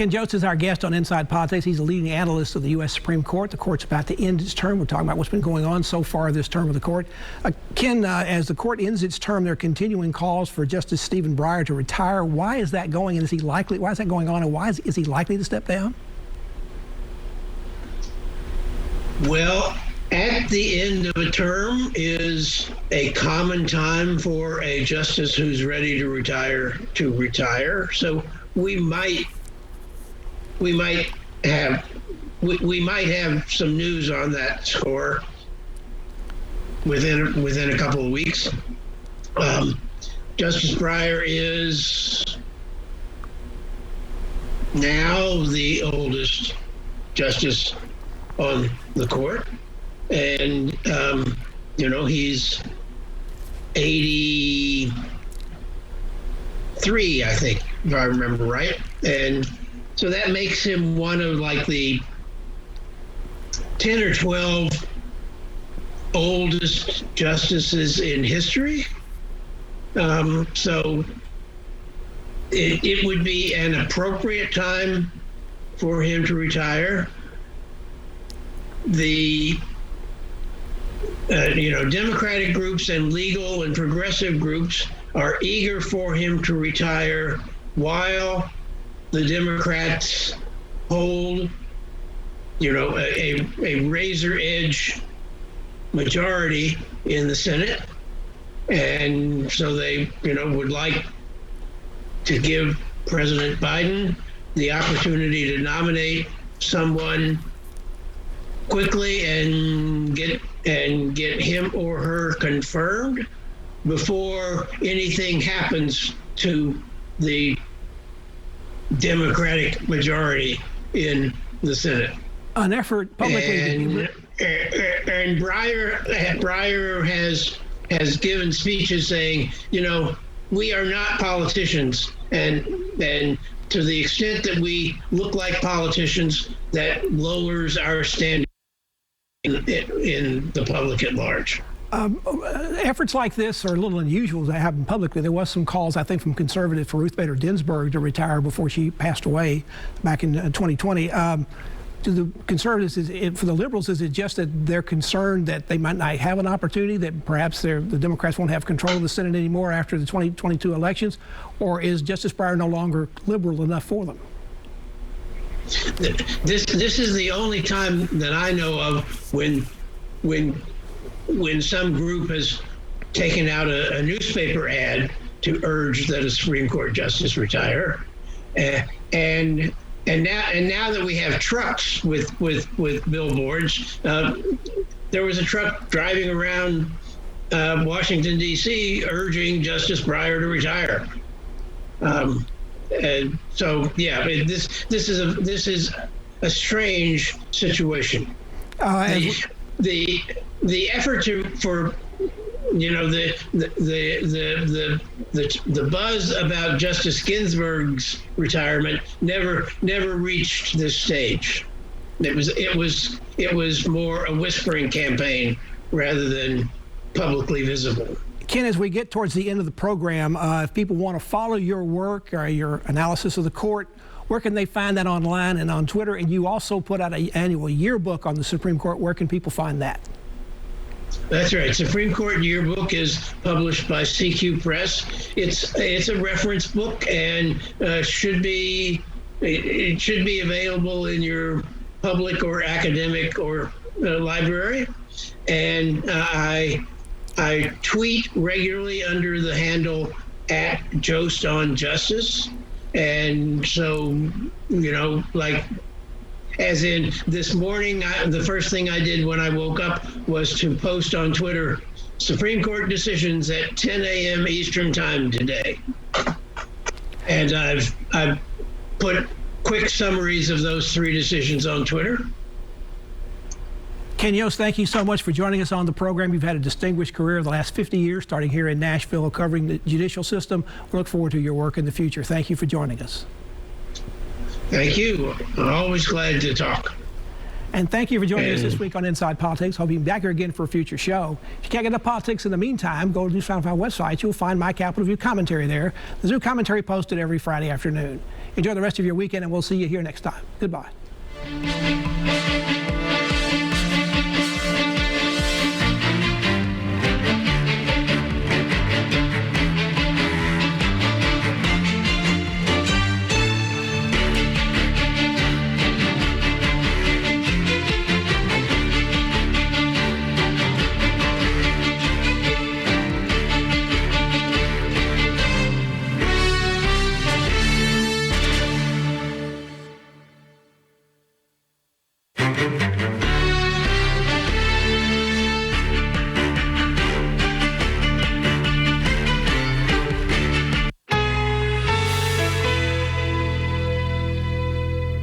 Ken Jost is our guest on Inside Politics. He's a leading analyst of the U.S. Supreme Court. The court's about to end its term. We're talking about what's been going on so far this term of the court. Ken, as the court ends its term, there are continuing calls for Justice Stephen Breyer to retire. Why is that going, and is he likely? Why is that going on, and why is he likely to step down? Well, at the end of a term is a common time for a justice who's ready to retire. So we might have some news on that score within a couple of weeks. Justice Breyer is now the oldest justice on the court, and he's 83, I think, if I remember right, and so that makes him one of like the 10 or 12 oldest justices in history. So it would be an appropriate time for him to retire. The Democratic groups and legal and progressive groups are eager for him to retire while the Democrats hold, a razor edge majority in the Senate. And so they, would like to give President Biden the opportunity to nominate someone quickly and get him or her confirmed before anything happens to the Democratic majority in the Senate. An effort publicly and Breyer has given speeches saying, we are not politicians, and to the extent that we look like politicians, that lowers our standing in the public at large. Efforts like this are a little unusual to happen publicly. There was some calls, I think, from conservative for Ruth Bader Ginsburg to retire before she passed away back in 2020. To the conservatives, for the liberals, is it just that they're concerned that they might not have an opportunity, that perhaps the Democrats won't have control of the Senate anymore after the 2022 elections, or is Justice Breyer no longer liberal enough for them? This is the only time that I know of when some group has taken out a newspaper ad to urge that a Supreme Court justice retire, and now that we have trucks with billboards, there was a truck driving around Washington D.C. urging Justice Breyer to retire. And so, yeah, this is a strange situation. The effort for the buzz about Justice Ginsburg's retirement never reached this stage. It was more a whispering campaign rather than publicly visible. Ken, as we get towards the end of the program, if people want to follow your work or your analysis of the court, where can they find that online and on Twitter? And you also put out an annual yearbook on the Supreme Court. Where can people find that? That's right. Supreme Court Yearbook is published by CQ Press. It's a reference book and should be available in your public or academic or library. And I tweet regularly under the handle @JostOnJustice. And so, like, as in this morning, the first thing I did when I woke up was to post on Twitter, Supreme Court decisions at 10 a.m. Eastern Time today. And I've put quick summaries of those 3 decisions on Twitter. Ken Jost, thank you so much for joining us on the program. You've had a distinguished career the last 50 years, starting here in Nashville, covering the judicial system. We look forward to your work in the future. Thank you for joining us. Thank you. I'm always glad to talk. And thank you for joining us this week on Inside Politics. Hope you'll be back here again for a future show. If you can't get enough politics in the meantime, go to the NewsChannel website. You'll find my Capitol View commentary there. The Zoo commentary posted every Friday afternoon. Enjoy the rest of your weekend, and we'll see you here next time. Goodbye.